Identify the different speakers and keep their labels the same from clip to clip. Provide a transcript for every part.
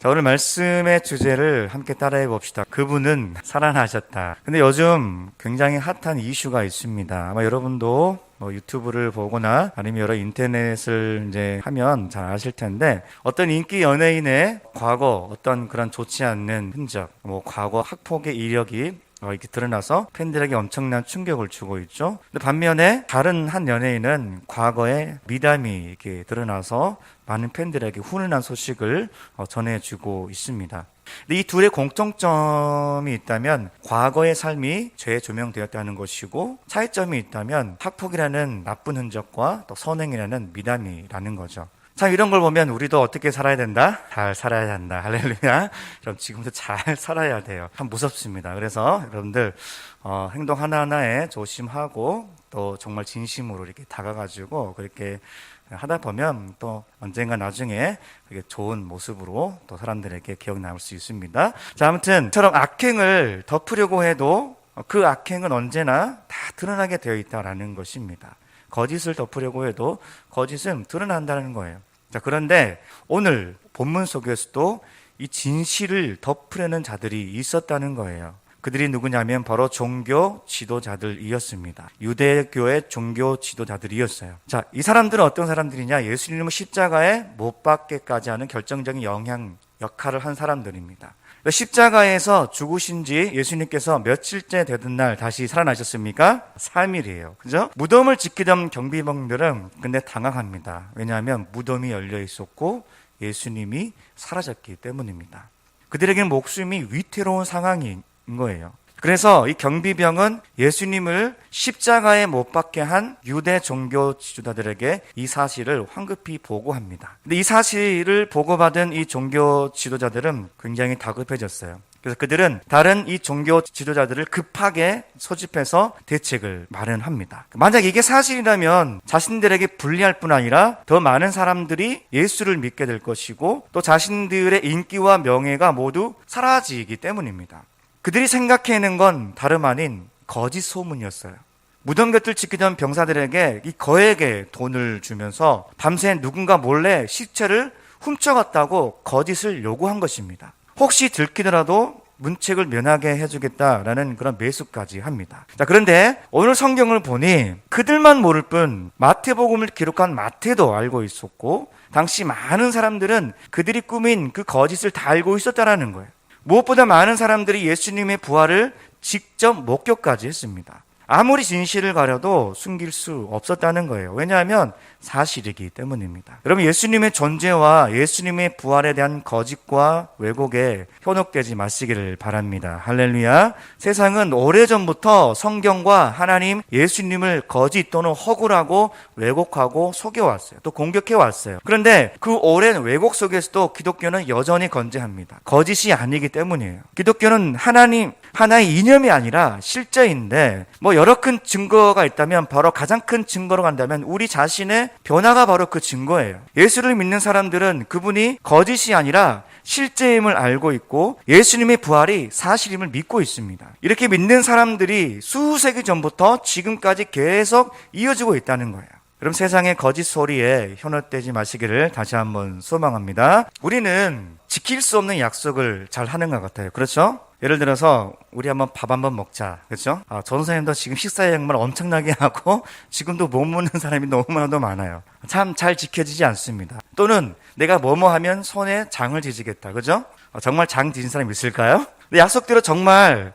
Speaker 1: 자, 오늘 말씀의 주제를 함께 따라해 봅시다. 그분은 살아나셨다. 근데 요즘 굉장히 핫한 이슈가 있습니다. 아마 여러분도 유튜브를 보거나 아니면 여러 인터넷을 이제 하면 잘 아실 텐데, 어떤 인기 연예인의 과거 어떤 그런 좋지 않는 흔적, 과거 학폭의 이력이 이렇게 드러나서 팬들에게 엄청난 충격을 주고 있죠. 근데 반면에 다른 한 연예인은 과거에 미담이 이렇게 드러나서 많은 팬들에게 훈훈한 소식을 전해주고 있습니다. 근데 이 둘의 공통점이 있다면 과거의 삶이 재조명되었다는 것이고, 차이점이 있다면 학폭이라는 나쁜 흔적과 또 선행이라는 미담이라는 거죠. 참, 이런 걸 보면 우리도 어떻게 살아야 된다? 잘 살아야 한다. 할렐루야. 그럼 지금부터 잘 살아야 돼요. 참 무섭습니다. 그래서 여러분들 행동 하나하나에 조심하고 또 정말 진심으로 이렇게 다가가지고 그렇게 하다 보면 또 언젠가 나중에 그게 좋은 모습으로 또 사람들에게 기억 남을 수 있습니다. 자, 아무튼 처럼 악행을 덮으려고 해도 그 악행은 언제나 다 드러나게 되어 있다라는 것입니다. 거짓을 덮으려고 해도 거짓은 드러난다는 거예요. 자, 그런데 오늘 본문 속에서도 이 진실을 덮으려는 자들이 있었다는 거예요. 그들이 누구냐면 바로 종교 지도자들이었습니다. 유대교의 종교 지도자들이었어요. 자, 이 사람들은 어떤 사람들이냐? 예수님을 십자가에 못 박게까지 하는 결정적인 역할을 한 사람들입니다. 십자가에서 죽으신 지 예수님께서 며칠째 되던 날 다시 살아나셨습니까? 3일이에요. 그죠? 무덤을 지키던 경비병들은 근데 당황합니다. 왜냐하면 무덤이 열려 있었고 예수님이 사라졌기 때문입니다. 그들에게는 목숨이 위태로운 상황인 거예요. 그래서 이 경비병은 예수님을 십자가에 못 박게 한 유대 종교 지도자들에게 이 사실을 황급히 보고합니다. 근데 이 사실을 보고받은 이 종교 지도자들은 굉장히 다급해졌어요. 그래서 그들은 다른 이 종교 지도자들을 급하게 소집해서 대책을 마련합니다. 만약 이게 사실이라면 자신들에게 불리할 뿐 아니라 더 많은 사람들이 예수를 믿게 될 것이고 또 자신들의 인기와 명예가 모두 사라지기 때문입니다. 그들이 생각해낸 건 다름 아닌 거짓 소문이었어요. 무덤 곁을 지키던 병사들에게 이 거액의 돈을 주면서 밤새 누군가 몰래 시체를 훔쳐갔다고 거짓을 요구한 것입니다. 혹시 들키더라도 문책을 면하게 해주겠다라는 그런 매수까지 합니다. 자, 그런데 오늘 성경을 보니 그들만 모를 뿐 마태복음을 기록한 마태도 알고 있었고 당시 많은 사람들은 그들이 꾸민 그 거짓을 다 알고 있었다라는 거예요. 무엇보다 많은 사람들이 예수님의 부활을 직접 목격까지 했습니다. 아무리 진실을 가려도 숨길 수 없었다는 거예요. 왜냐하면 사실이기 때문입니다. 여러분, 예수님의 존재와 예수님의 부활에 대한 거짓과 왜곡에 현혹되지 마시기를 바랍니다. 할렐루야. 세상은 오래전부터 성경과 하나님, 예수님을 거짓 또는 허구라고 왜곡하고 속여왔어요. 또 공격해왔어요. 그런데 그 오랜 왜곡 속에서도 기독교는 여전히 건재합니다. 거짓이 아니기 때문이에요. 기독교는 하나의 이념이 아니라 실제인데 여러 큰 증거가 있다면 바로 가장 큰 증거로 간다면 우리 자신의 변화가 바로 그 증거예요. 예수를 믿는 사람들은 그분이 거짓이 아니라 실제임을 알고 있고 예수님의 부활이 사실임을 믿고 있습니다. 이렇게 믿는 사람들이 수세기 전부터 지금까지 계속 이어지고 있다는 거예요. 그럼 세상의 거짓 소리에 현혹되지 마시기를 다시 한번 소망합니다. 우리는 지킬 수 없는 약속을 잘 하는 것 같아요. 그렇죠? 예를 들어서 우리 한번 밥 한번 먹자. 그렇죠? 전선생님도 지금 식사 예약만 엄청나게 하고 지금도 못 먹는 사람이 너무나도 많아요. 참 잘 지켜지지 않습니다. 또는 내가 뭐뭐 하면 손에 장을 지지겠다. 그죠? 정말 장 지진 사람이 있을까요? 근데 약속대로 정말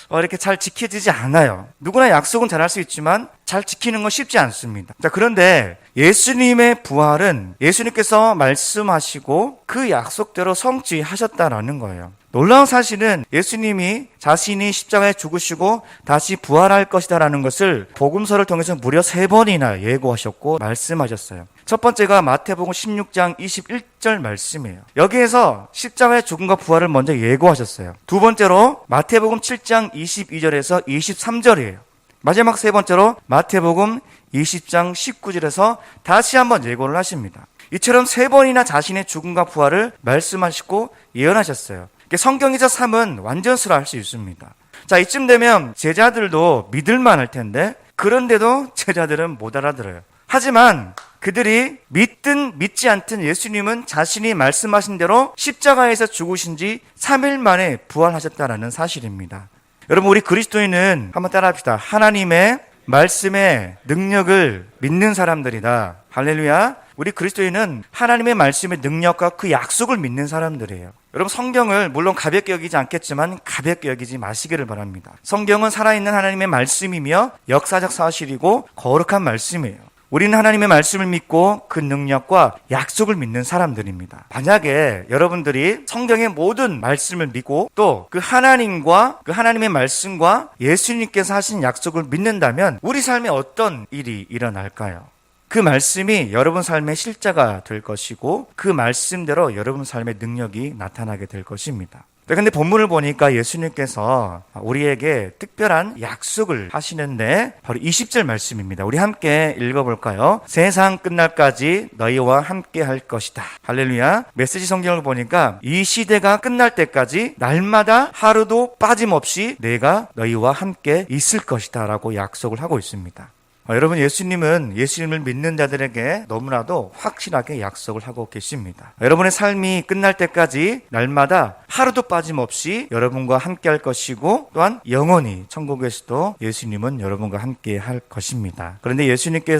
Speaker 1: 이렇게 잘 지켜지지 않아요. 누구나 약속은 잘 할 수 있지만 잘 지키는 건 쉽지 않습니다. 자, 그런데 예수님의 부활은 예수님께서 말씀하시고 그 약속대로 성취하셨다라는 거예요. 놀라운 사실은 예수님이 자신이 십자가에 죽으시고 다시 부활할 것이다라는 것을 복음서를 통해서 무려 3번이나 예고하셨고 말씀하셨어요. 첫 번째가 마태복음 16장 21절 말씀이에요. 여기에서 십자가의 죽음과 부활을 먼저 예고하셨어요. 두 번째로 마태복음 7장 22절에서 23절이에요. 마지막 세 번째로 마태복음 20장 19절에서 다시 한번 예고를 하십니다. 이처럼 3번이나 자신의 죽음과 부활을 말씀하시고 예언하셨어요. 성경에서 삶은 완전수라 할 수 있습니다. 자, 이쯤 되면 제자들도 믿을만 할 텐데 그런데도 제자들은 못 알아들어요. 하지만 그들이 믿든 믿지 않든 예수님은 자신이 말씀하신 대로 십자가에서 죽으신 지 3일 만에 부활하셨다는 사실입니다. 여러분, 우리 그리스도인은 한번 따라합시다. 하나님의 말씀의 능력을 믿는 사람들이다. 할렐루야. 우리 그리스도인은 하나님의 말씀의 능력과 그 약속을 믿는 사람들이에요. 여러분, 성경을 물론 가볍게 여기지 않겠지만 가볍게 여기지 마시기를 바랍니다. 성경은 살아있는 하나님의 말씀이며 역사적 사실이고 거룩한 말씀이에요. 우리는 하나님의 말씀을 믿고 그 능력과 약속을 믿는 사람들입니다. 만약에 여러분들이 성경의 모든 말씀을 믿고 또 그 하나님과 그 하나님의 말씀과 예수님께서 하신 약속을 믿는다면 우리 삶에 어떤 일이 일어날까요? 그 말씀이 여러분 삶의 실제가 될 것이고 그 말씀대로 여러분 삶의 능력이 나타나게 될 것입니다. 근데 본문을 보니까 예수님께서 우리에게 특별한 약속을 하시는데 바로 20절 말씀입니다. 우리 함께 읽어볼까요? 세상 끝날까지 너희와 함께 할 것이다. 할렐루야. 메시지 성경을 보니까 이 시대가 끝날 때까지 날마다 하루도 빠짐없이 내가 너희와 함께 있을 것이다 라고 약속을 하고 있습니다. 여러분, 예수님을 믿는 자들에게 너무나도 확실하게 약속을 하고 계십니다. 여러분의 삶이 끝날 때까지 날마다 하루도 빠짐없이 여러분과 함께 할 것이고 또한 영원히 천국에서도 예수님은 여러분과 함께 할 것입니다. 그런데 예수님께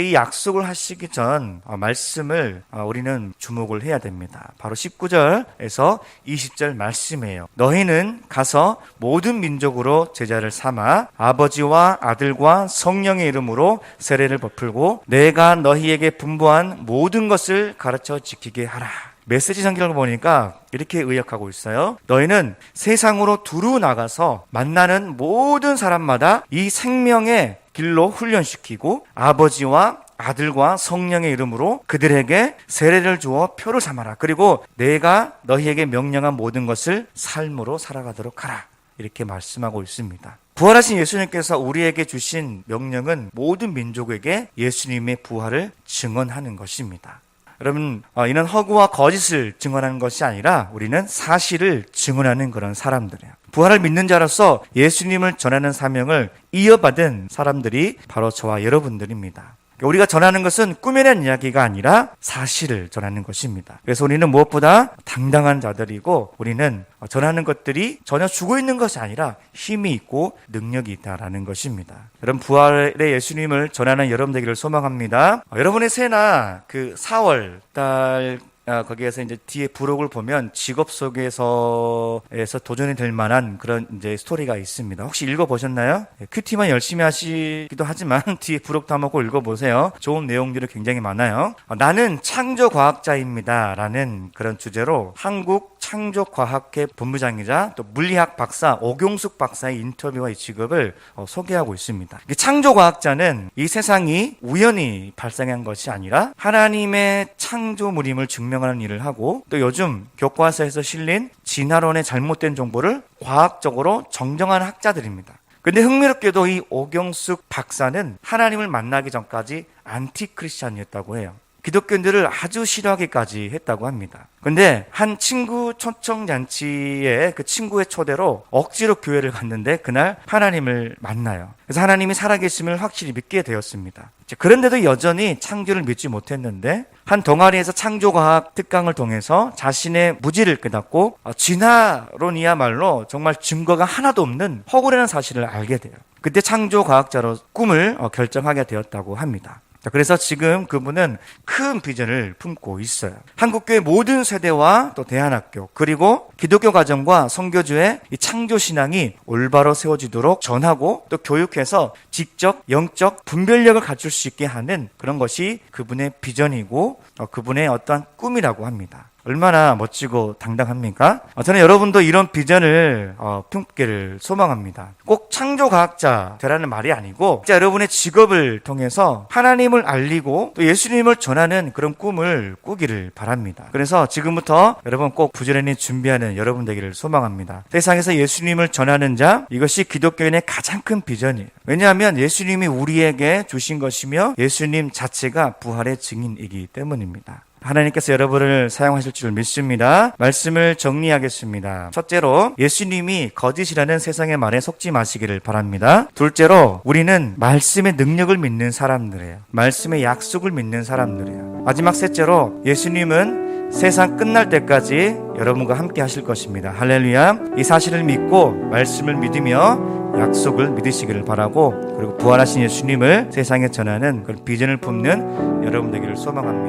Speaker 1: 이 약속을 하시기 전 말씀을 우리는 주목을 해야 됩니다. 바로 19절에서 20절 말씀이에요. 너희는 가서 모든 민족으로 제자를 삼아 아버지와 아들과 성령의 이름으로 세례를 베풀고 내가 너희에게 분부한 모든 것을 가르쳐 지키게 하라. 메시지 성경을 보니까 이렇게 의역하고 있어요. 너희는 세상으로 두루 나가서 만나는 모든 사람마다 이 생명의 길로 훈련시키고 아버지와 아들과 성령의 이름으로 그들에게 세례를 주어 표를 삼아라. 그리고 내가 너희에게 명령한 모든 것을 삶으로 살아가도록 하라. 이렇게 말씀하고 있습니다. 부활하신 예수님께서 우리에게 주신 명령은 모든 민족에게 예수님의 부활을 증언하는 것입니다. 여러분, 이는 허구와 거짓을 증언하는 것이 아니라 우리는 사실을 증언하는 그런 사람들이에요. 부활을 믿는 자로서 예수님을 전하는 사명을 이어받은 사람들이 바로 저와 여러분들입니다. 우리가 전하는 것은 꾸며낸 이야기가 아니라 사실을 전하는 것입니다. 그래서 우리는 무엇보다 당당한 자들이고 우리는 전하는 것들이 전혀 죽어 있는 것이 아니라 힘이 있고 능력이 있다라는 것입니다. 여러분, 부활의 예수님을 전하는 여러분 되기를 소망합니다. 여러분의 새나 그 4월 달 거기에서 이제 뒤에 부록을 보면 직업 속에서 도전이 될 만한 그런 이제 스토리가 있습니다. 혹시 읽어보셨나요? 큐티만 열심히 하시기도 하지만 뒤에 부록도 한번 꼭 읽어보세요. 좋은 내용들이 굉장히 많아요. 나는 창조과학자입니다 라는 그런 주제로 한국 창조과학회 본부장이자 또 물리학 박사 오경숙 박사의 인터뷰와 이 직업을 소개하고 있습니다. 창조과학자는 이 세상이 우연히 발생한 것이 아니라 하나님의 창조물임을 증명하는 일을 하고 또 요즘 교과서에서 실린 진화론의 잘못된 정보를 과학적으로 정정하는 학자들입니다. 근데 흥미롭게도 이 오경숙 박사는 하나님을 만나기 전까지 안티크리스찬이었다고 해요. 기독교인들을 아주 싫어하기까지 했다고 합니다. 근데 한 친구 초청잔치에 그 친구의 초대로 억지로 교회를 갔는데 그날 하나님을 만나요. 그래서 하나님이 살아계심을 확실히 믿게 되었습니다. 그런데도 여전히 창조를 믿지 못했는데 한 동아리에서 창조과학 특강을 통해서 자신의 무지를 깨닫고 진화론이야말로 정말 증거가 하나도 없는 허구라는 사실을 알게 돼요. 그때 창조과학자로 꿈을 결정하게 되었다고 합니다. 그래서 지금 그분은 큰 비전을 품고 있어요. 한국교회 모든 세대와 또 대안학교 그리고 기독교 가정과 선교주의 이 창조신앙이 올바로 세워지도록 전하고 또 교육해서 지적, 영적 분별력을 갖출 수 있게 하는 그런 것이 그분의 비전이고 그분의 어떠한 꿈이라고 합니다. 얼마나 멋지고 당당합니까? 저는 여러분도 이런 비전을 품기를 소망합니다. 꼭 창조과학자 되라는 말이 아니고 진짜 여러분의 직업을 통해서 하나님을 알리고 또 예수님을 전하는 그런 꿈을 꾸기를 바랍니다. 그래서 지금부터 여러분 꼭 부지런히 준비하는 여러분 되기를 소망합니다. 세상에서 예수님을 전하는 자, 이것이 기독교인의 가장 큰 비전이에요. 왜냐하면 예수님이 우리에게 주신 것이며 예수님 자체가 부활의 증인이기 때문입니다. 하나님께서 여러분을 사용하실 줄 믿습니다. 말씀을 정리하겠습니다. 첫째로, 예수님이 거짓이라는 세상의 말에 속지 마시기를 바랍니다. 둘째로, 우리는 말씀의 능력을 믿는 사람들이에요. 말씀의 약속을 믿는 사람들이에요. 마지막 셋째로, 예수님은 세상 끝날 때까지 여러분과 함께 하실 것입니다. 할렐루야. 이 사실을 믿고 말씀을 믿으며 약속을 믿으시기를 바라고, 그리고 부활하신 예수님을 세상에 전하는 그런 비전을 품는 여러분 되기를 소망합니다.